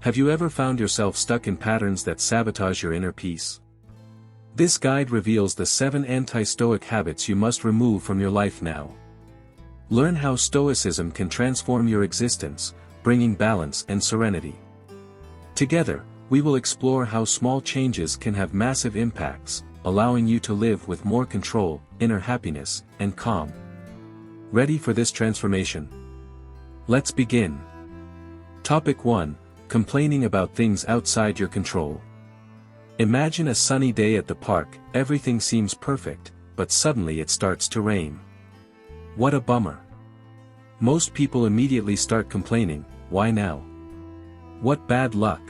Have you ever found yourself stuck in patterns that sabotage your inner peace? This guide reveals the 7 anti-Stoic habits you must remove from your life now. Learn how Stoicism can transform your existence, bringing balance and serenity. Together, we will explore how small changes can have massive impacts, allowing you to live with more control, inner happiness, and calm. Ready for this transformation? Let's begin. Topic 1. Complaining about things outside your control. Imagine a sunny day at the park, everything seems perfect, but suddenly it starts to rain. What a bummer. Most people immediately start complaining, why now? What bad luck.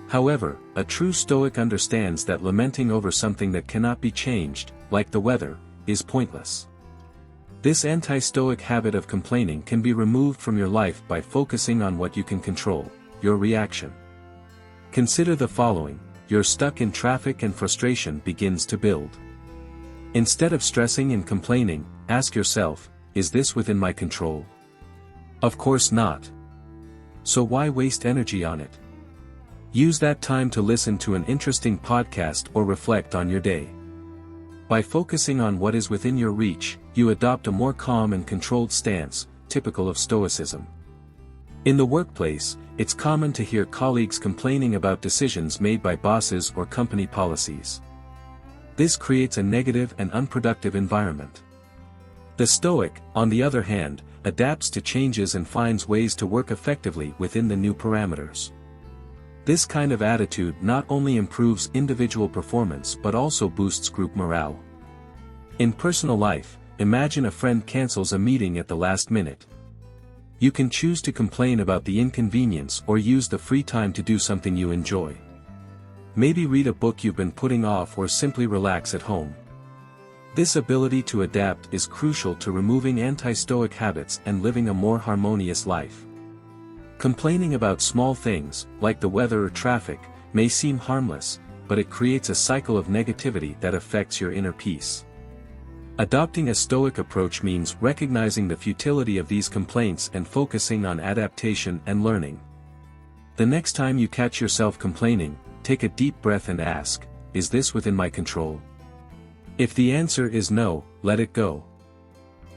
However, a true Stoic understands that lamenting over something that cannot be changed, like the weather, is pointless. This anti-Stoic habit of complaining can be removed from your life by focusing on what you can control, your reaction. Consider the following: you're stuck in traffic and frustration begins to build. Instead of stressing and complaining, ask yourself, is this within my control? Of course not. So why waste energy on it? Use that time to listen to an interesting podcast or reflect on your day. By focusing on what is within your reach, you adopt a more calm and controlled stance, typical of Stoicism. In the workplace, it's common to hear colleagues complaining about decisions made by bosses or company policies. This creates a negative and unproductive environment. The Stoic, on the other hand, adapts to changes and finds ways to work effectively within the new parameters. This kind of attitude not only improves individual performance but also boosts group morale. In personal life, imagine a friend cancels a meeting at the last minute. You can choose to complain about the inconvenience or use the free time to do something you enjoy. Maybe read a book you've been putting off or simply relax at home. This ability to adapt is crucial to removing anti-Stoic habits and living a more harmonious life. Complaining about small things, like the weather or traffic, may seem harmless, but it creates a cycle of negativity that affects your inner peace. Adopting a Stoic approach means recognizing the futility of these complaints and focusing on adaptation and learning. The next time you catch yourself complaining, take a deep breath and ask, is this within my control? If the answer is no, let it go.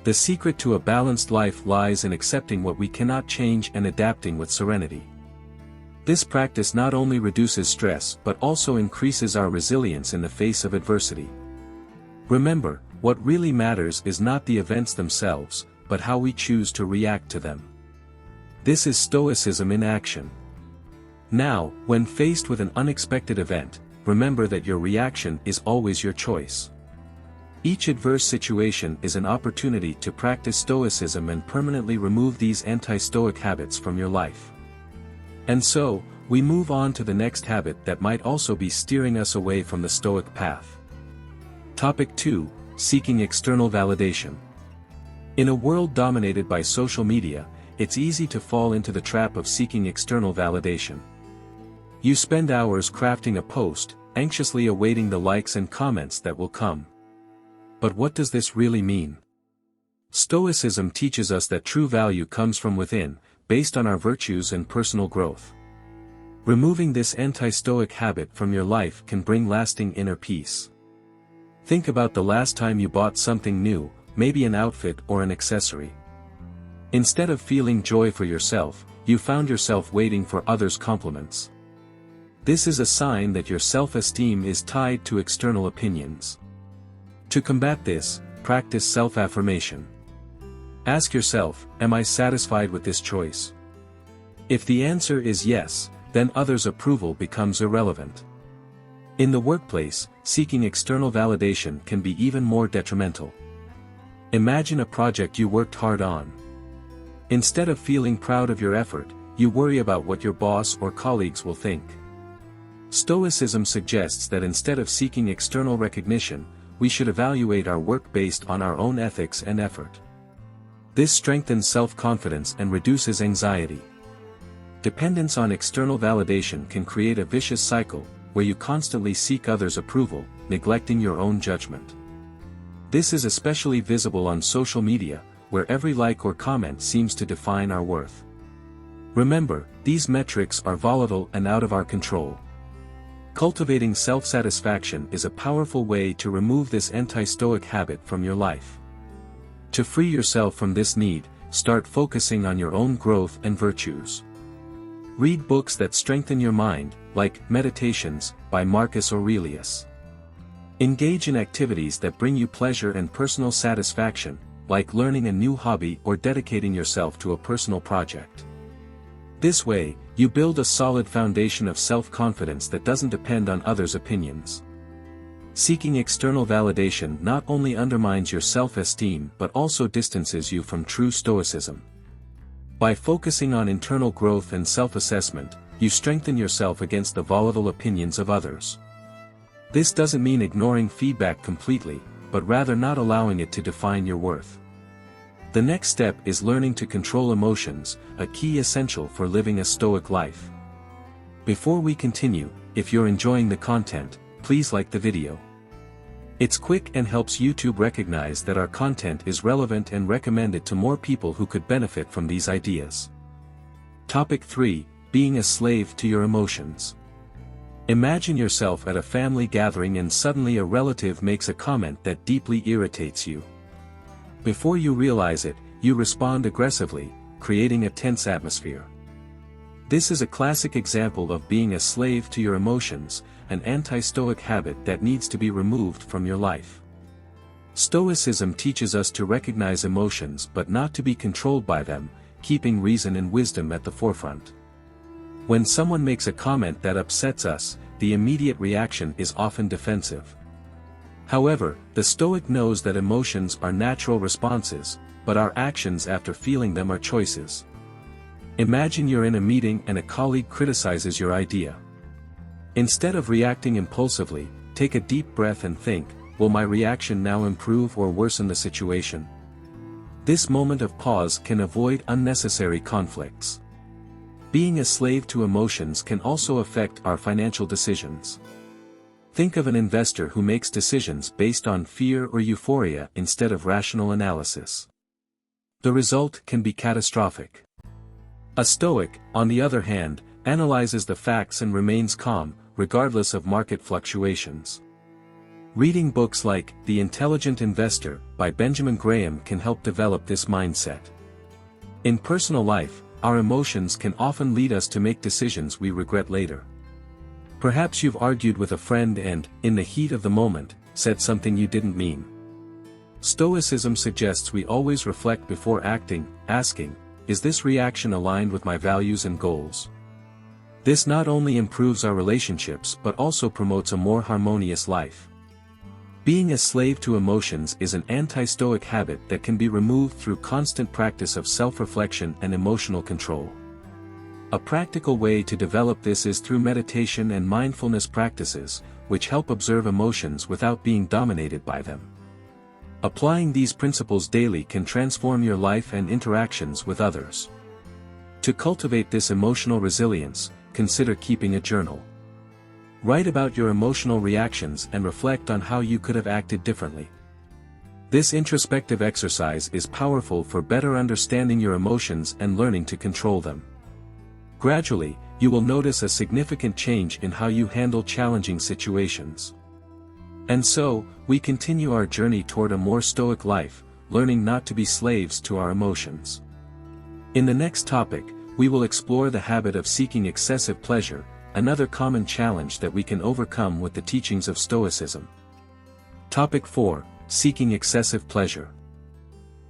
The secret to a balanced life lies in accepting what we cannot change and adapting with serenity. This practice not only reduces stress but also increases our resilience in the face of adversity. Remember, what really matters is not the events themselves, but how we choose to react to them. This is Stoicism in action. Now, when faced with an unexpected event, remember that your reaction is always your choice. Each adverse situation is an opportunity to practice Stoicism and permanently remove these anti-Stoic habits from your life. And so, we move on to the next habit that might also be steering us away from the Stoic path. Topic 2. Seeking external validation. In a world dominated by social media, it's easy to fall into the trap of seeking external validation. You spend hours crafting a post, anxiously awaiting the likes and comments that will come. But what does this really mean? Stoicism teaches us that true value comes from within, based on our virtues and personal growth. Removing this anti-Stoic habit from your life can bring lasting inner peace. Think about the last time you bought something new, maybe an outfit or an accessory. Instead of feeling joy for yourself, you found yourself waiting for others' compliments. This is a sign that your self-esteem is tied to external opinions. To combat this, practice self-affirmation. Ask yourself, am I satisfied with this choice? If the answer is yes, then others' approval becomes irrelevant. In the workplace, seeking external validation can be even more detrimental. Imagine a project you worked hard on. Instead of feeling proud of your effort, you worry about what your boss or colleagues will think. Stoicism suggests that instead of seeking external recognition, we should evaluate our work based on our own ethics and effort. This strengthens self-confidence and reduces anxiety. Dependence on external validation can create a vicious cycle, where you constantly seek others' approval, neglecting your own judgment. This is especially visible on social media, where every like or comment seems to define our worth. Remember, these metrics are volatile and out of our control. Cultivating self-satisfaction is a powerful way to remove this anti-Stoic habit from your life. To free yourself from this need, start focusing on your own growth and virtues. Read books that strengthen your mind, like Meditations, by Marcus Aurelius. Engage in activities that bring you pleasure and personal satisfaction, like learning a new hobby or dedicating yourself to a personal project. This way, you build a solid foundation of self-confidence that doesn't depend on others' opinions. Seeking external validation not only undermines your self-esteem but also distances you from true Stoicism. By focusing on internal growth and self-assessment, you strengthen yourself against the volatile opinions of others. This doesn't mean ignoring feedback completely, but rather not allowing it to define your worth. The next step is learning to control emotions, a key essential for living a Stoic life. Before we continue, if you're enjoying the content, please like the video. It's quick and helps YouTube recognize that our content is relevant and recommend it to more people who could benefit from these ideas. Topic 3: Being a slave to your emotions. Imagine yourself at a family gathering and suddenly a relative makes a comment that deeply irritates you. Before you realize it, you respond aggressively, creating a tense atmosphere. This is a classic example of being a slave to your emotions, an anti-Stoic habit that needs to be removed from your life. Stoicism teaches us to recognize emotions but not to be controlled by them, keeping reason and wisdom at the forefront. When someone makes a comment that upsets us, the immediate reaction is often defensive. However, the Stoic knows that emotions are natural responses, but our actions after feeling them are choices. Imagine you're in a meeting and a colleague criticizes your idea. Instead of reacting impulsively, take a deep breath and think, will my reaction now improve or worsen the situation? This moment of pause can avoid unnecessary conflicts. Being a slave to emotions can also affect our financial decisions. Think of an investor who makes decisions based on fear or euphoria instead of rational analysis. The result can be catastrophic. A Stoic, on the other hand, analyzes the facts and remains calm, regardless of market fluctuations. Reading books like The Intelligent Investor by Benjamin Graham can help develop this mindset. In personal life, our emotions can often lead us to make decisions we regret later. Perhaps you've argued with a friend and, in the heat of the moment, said something you didn't mean. Stoicism suggests we always reflect before acting, asking, is this reaction aligned with my values and goals? This not only improves our relationships but also promotes a more harmonious life. Being a slave to emotions is an anti-Stoic habit that can be removed through constant practice of self-reflection and emotional control. A practical way to develop this is through meditation and mindfulness practices, which help observe emotions without being dominated by them. Applying these principles daily can transform your life and interactions with others. To cultivate this emotional resilience, consider keeping a journal. Write about your emotional reactions and reflect on how you could have acted differently. This introspective exercise is powerful for better understanding your emotions and learning to control them. Gradually, you will notice a significant change in how you handle challenging situations. And so, we continue our journey toward a more Stoic life, learning not to be slaves to our emotions. In the next topic, we will explore the habit of seeking excessive pleasure, another common challenge that we can overcome with the teachings of Stoicism. Topic 4: Seeking excessive pleasure.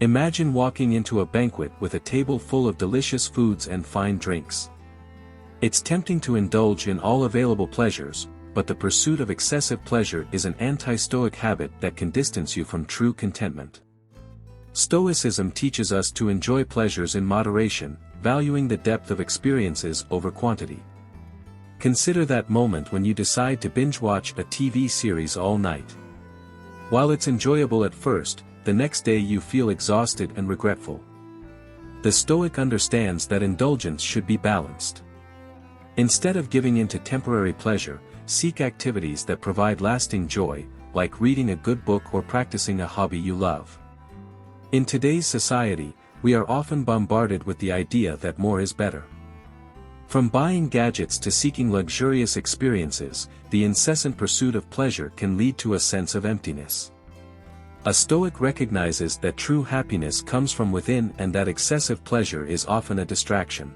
Imagine walking into a banquet with a table full of delicious foods and fine drinks. It's tempting to indulge in all available pleasures, but the pursuit of excessive pleasure is an anti-Stoic habit that can distance you from true contentment. Stoicism teaches us to enjoy pleasures in moderation, valuing the depth of experiences over quantity. Consider that moment when you decide to binge-watch a TV series all night. While it's enjoyable at first, the next day you feel exhausted and regretful. The Stoic understands that indulgence should be balanced. Instead of giving in to temporary pleasure, seek activities that provide lasting joy, like reading a good book or practicing a hobby you love. In today's society, we are often bombarded with the idea that more is better. From buying gadgets to seeking luxurious experiences, the incessant pursuit of pleasure can lead to a sense of emptiness. A Stoic recognizes that true happiness comes from within and that excessive pleasure is often a distraction.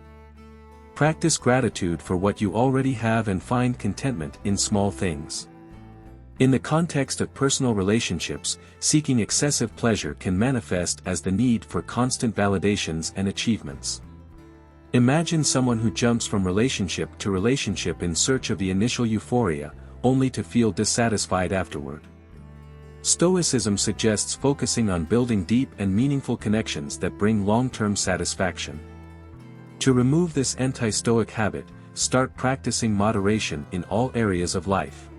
Practice gratitude for what you already have and find contentment in small things. In the context of personal relationships, seeking excessive pleasure can manifest as the need for constant validations and achievements. Imagine someone who jumps from relationship to relationship in search of the initial euphoria, only to feel dissatisfied afterward. Stoicism suggests focusing on building deep and meaningful connections that bring long-term satisfaction. To remove this anti-Stoic habit, start practicing moderation in all areas of life.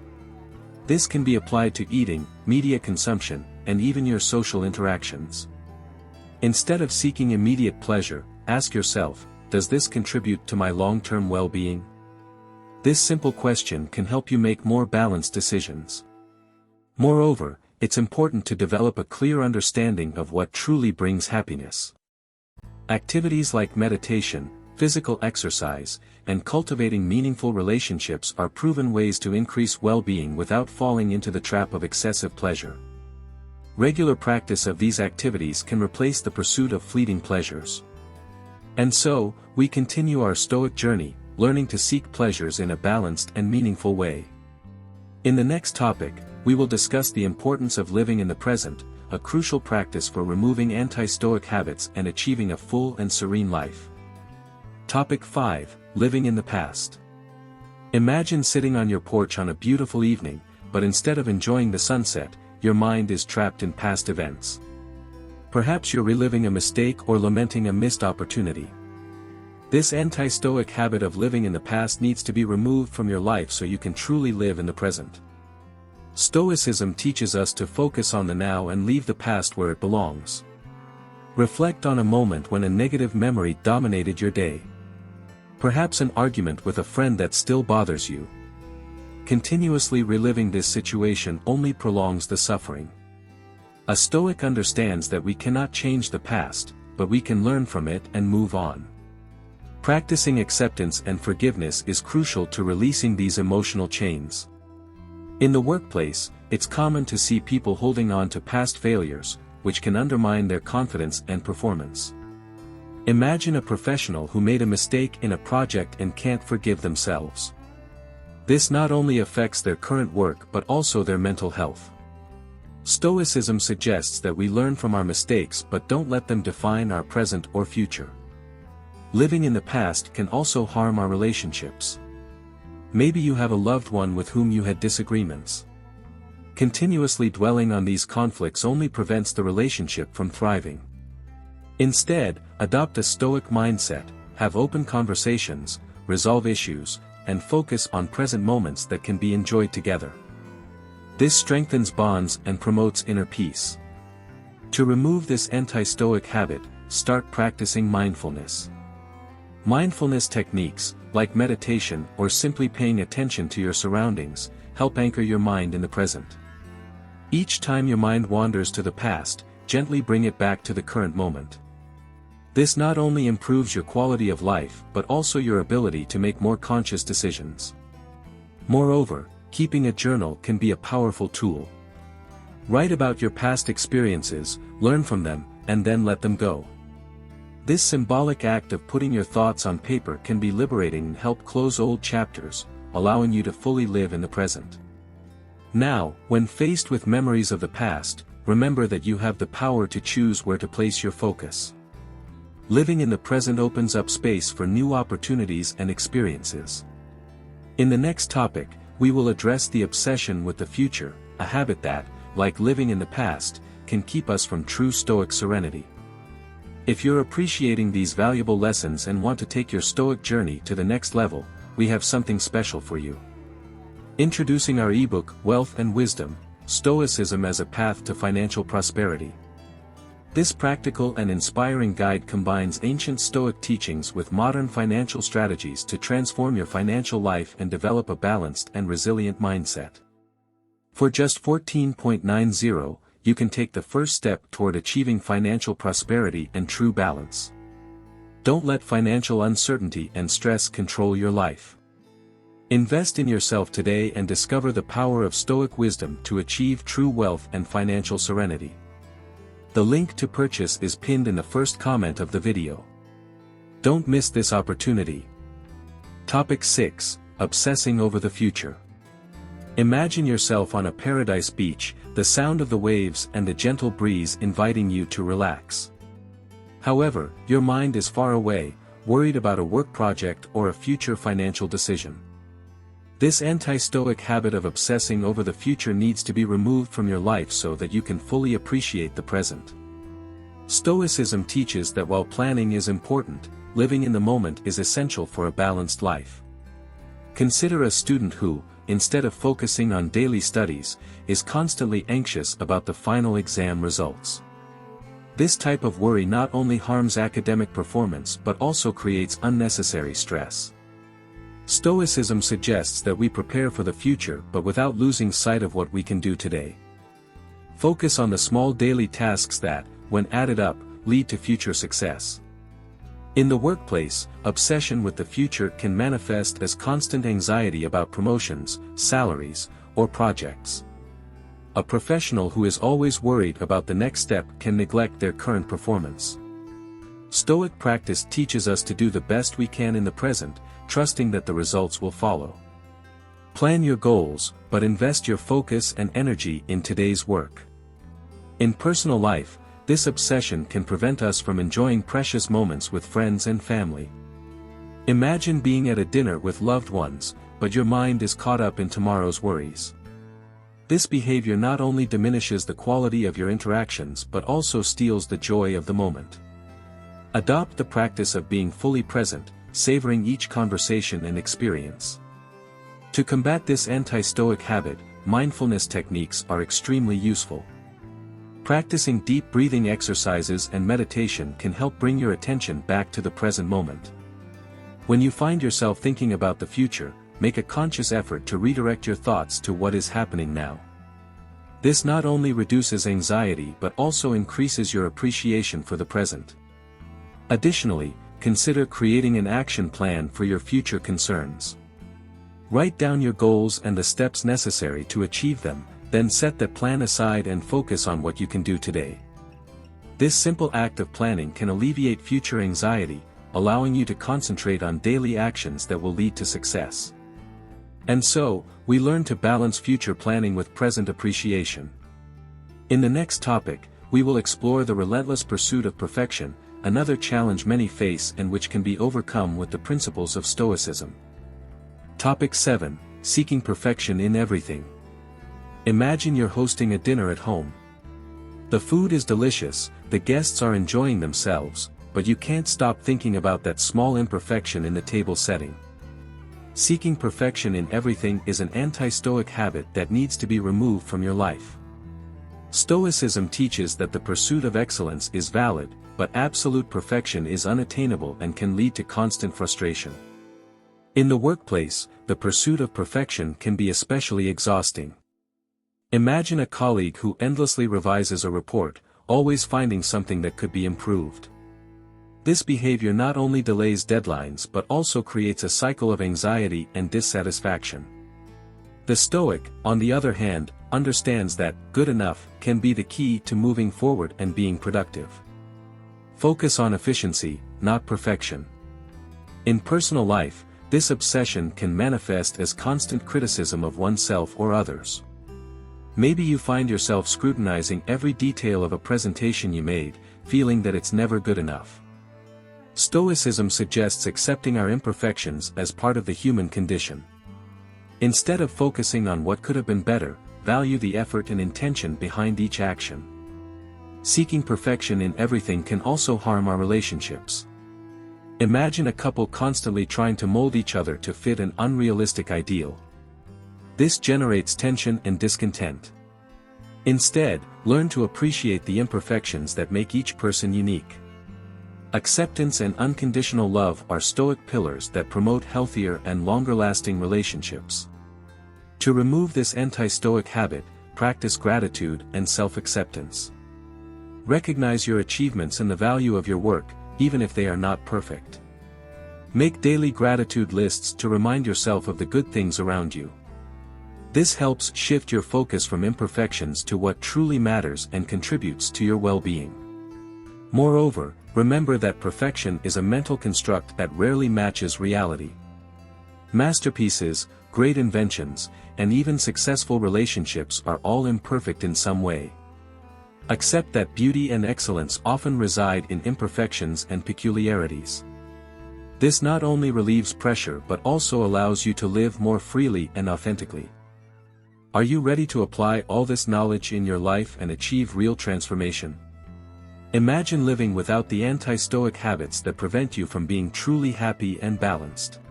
This can be applied to eating, media consumption, and even your social interactions. Instead of seeking immediate pleasure, ask yourself, does this contribute to my long-term well-being? This simple question can help you make more balanced decisions. Moreover, it's important to develop a clear understanding of what truly brings happiness. Activities like meditation, physical exercise, and cultivating meaningful relationships are proven ways to increase well-being without falling into the trap of excessive pleasure. Regular practice of these activities can replace the pursuit of fleeting pleasures. And so, we continue our Stoic journey, learning to seek pleasures in a balanced and meaningful way. In the next topic, we will discuss the importance of living in the present, a crucial practice for removing anti-Stoic habits and achieving a full and serene life. Topic 5. Living in the past. Imagine sitting on your porch on a beautiful evening, but instead of enjoying the sunset, your mind is trapped in past events. Perhaps you're reliving a mistake or lamenting a missed opportunity. This anti-Stoic habit of living in the past needs to be removed from your life so you can truly live in the present. Stoicism teaches us to focus on the now and leave the past where it belongs. Reflect on a moment when a negative memory dominated your day. Perhaps an argument with a friend that still bothers you. Continuously reliving this situation only prolongs the suffering. A Stoic understands that we cannot change the past, but we can learn from it and move on. Practicing acceptance and forgiveness is crucial to releasing these emotional chains. In the workplace, it's common to see people holding on to past failures, which can undermine their confidence and performance. Imagine a professional who made a mistake in a project and can't forgive themselves. This not only affects their current work but also their mental health. Stoicism suggests that we learn from our mistakes but don't let them define our present or future. Living in the past can also harm our relationships. Maybe you have a loved one with whom you had disagreements. Continuously dwelling on these conflicts only prevents the relationship from thriving. Instead, adopt a Stoic mindset, have open conversations, resolve issues, and focus on present moments that can be enjoyed together. This strengthens bonds and promotes inner peace. To remove this anti-Stoic habit, start practicing mindfulness. Mindfulness techniques, like meditation or simply paying attention to your surroundings, help anchor your mind in the present. Each time your mind wanders to the past, gently bring it back to the current moment. This not only improves your quality of life but also your ability to make more conscious decisions. Moreover, keeping a journal can be a powerful tool. Write about your past experiences, learn from them, and then let them go. This symbolic act of putting your thoughts on paper can be liberating and help close old chapters, allowing you to fully live in the present. Now, when faced with memories of the past, remember that you have the power to choose where to place your focus. Living in the present opens up space for new opportunities and experiences. In the next topic, we will address the obsession with the future, a habit that, like living in the past, can keep us from true Stoic serenity. If you're appreciating these valuable lessons and want to take your Stoic journey to the next level, we have something special for you. Introducing our ebook, Wealth and Wisdom, Stoicism as a Path to Financial Prosperity. This practical and inspiring guide combines ancient Stoic teachings with modern financial strategies to transform your financial life and develop a balanced and resilient mindset. For just $14.90, you can take the first step toward achieving financial prosperity and true balance. Don't let financial uncertainty and stress control your life. Invest in yourself today and discover the power of Stoic wisdom to achieve true wealth and financial serenity. The link to purchase is pinned in the first comment of the video. Don't miss this opportunity. Topic 6. Obsessing over the future. Imagine yourself on a paradise beach, the sound of the waves and the gentle breeze inviting you to relax. However, your mind is far away, worried about a work project or a future financial decision. This anti-Stoic habit of obsessing over the future needs to be removed from your life so that you can fully appreciate the present. Stoicism teaches that while planning is important, living in the moment is essential for a balanced life. Consider a student who, instead of focusing on daily studies, is constantly anxious about the final exam results. This type of worry not only harms academic performance but also creates unnecessary stress. Stoicism suggests that we prepare for the future but without losing sight of what we can do today. Focus on the small daily tasks that, when added up, lead to future success. In the workplace, obsession with the future can manifest as constant anxiety about promotions, salaries, or projects. A professional who is always worried about the next step can neglect their current performance. Stoic practice teaches us to do the best we can in the present, trusting that the results will follow. Plan your goals, but invest your focus and energy in today's work. In personal life, this obsession can prevent us from enjoying precious moments with friends and family. Imagine being at a dinner with loved ones, but your mind is caught up in tomorrow's worries. This behavior not only diminishes the quality of your interactions but also steals the joy of the moment. Adopt the practice of being fully present, savoring each conversation and experience. To combat this anti-Stoic habit, mindfulness techniques are extremely useful. Practicing deep breathing exercises and meditation can help bring your attention back to the present moment. When you find yourself thinking about the future, make a conscious effort to redirect your thoughts to what is happening now. This not only reduces anxiety but also increases your appreciation for the present. Additionally, consider creating an action plan for your future concerns. Write down your goals and the steps necessary to achieve them, then set that plan aside and focus on what you can do today. This simple act of planning can alleviate future anxiety, allowing you to concentrate on daily actions that will lead to success. And so, we learn to balance future planning with present appreciation. In the next topic, we will explore the relentless pursuit of perfection, another challenge many face and which can be overcome with the principles of Stoicism. Topic 7. Seeking perfection in everything. Imagine you're hosting a dinner at home. The food is delicious, the guests are enjoying themselves, but you can't stop thinking about that small imperfection in the table setting. Seeking perfection in everything is an anti-Stoic habit that needs to be removed from your life. Stoicism teaches that the pursuit of excellence is valid, but absolute perfection is unattainable and can lead to constant frustration. In the workplace, the pursuit of perfection can be especially exhausting. Imagine a colleague who endlessly revises a report, always finding something that could be improved. This behavior not only delays deadlines but also creates a cycle of anxiety and dissatisfaction. The Stoic, on the other hand, understands that good enough can be the key to moving forward and being productive. Focus on efficiency, not perfection. In personal life, this obsession can manifest as constant criticism of oneself or others. Maybe you find yourself scrutinizing every detail of a presentation you made, feeling that it's never good enough. Stoicism suggests accepting our imperfections as part of the human condition. Instead of focusing on what could have been better, value the effort and intention behind each action. Seeking perfection in everything can also harm our relationships. Imagine a couple constantly trying to mold each other to fit an unrealistic ideal. This generates tension and discontent. Instead, learn to appreciate the imperfections that make each person unique. Acceptance and unconditional love are Stoic pillars that promote healthier and longer-lasting relationships. To remove this anti-Stoic habit, practice gratitude and self-acceptance. Recognize your achievements and the value of your work, even if they are not perfect. Make daily gratitude lists to remind yourself of the good things around you. This helps shift your focus from imperfections to what truly matters and contributes to your well-being. Moreover, remember that perfection is a mental construct that rarely matches reality. Masterpieces, great inventions, and even successful relationships are all imperfect in some way. Accept that beauty and excellence often reside in imperfections and peculiarities. This not only relieves pressure but also allows you to live more freely and authentically. Are you ready to apply all this knowledge in your life and achieve real transformation? Imagine living without the anti-Stoic habits that prevent you from being truly happy and balanced.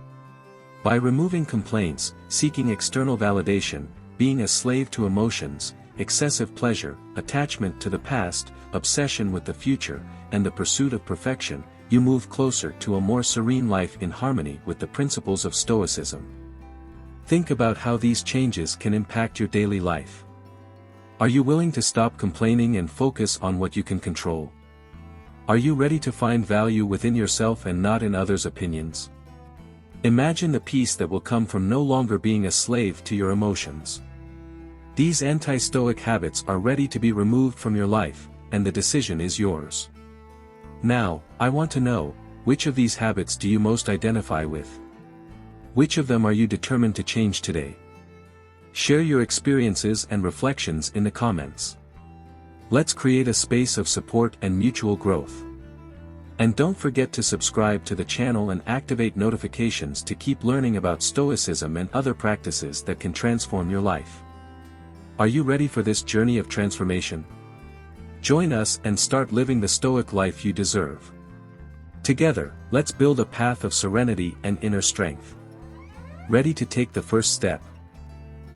By removing complaints, seeking external validation, being a slave to emotions, excessive pleasure, attachment to the past, obsession with the future, and the pursuit of perfection, you move closer to a more serene life in harmony with the principles of Stoicism. Think about how these changes can impact your daily life. Are you willing to stop complaining and focus on what you can control? Are you ready to find value within yourself and not in others' opinions? Imagine the peace that will come from no longer being a slave to your emotions. These anti-Stoic habits are ready to be removed from your life, and the decision is yours. Now, I want to know, which of these habits do you most identify with? Which of them are you determined to change today? Share your experiences and reflections in the comments. Let's create a space of support and mutual growth. And don't forget to subscribe to the channel and activate notifications to keep learning about Stoicism and other practices that can transform your life. Are you ready for this journey of transformation? Join us and start living the Stoic life you deserve. Together, let's build a path of serenity and inner strength. Ready to take the first step?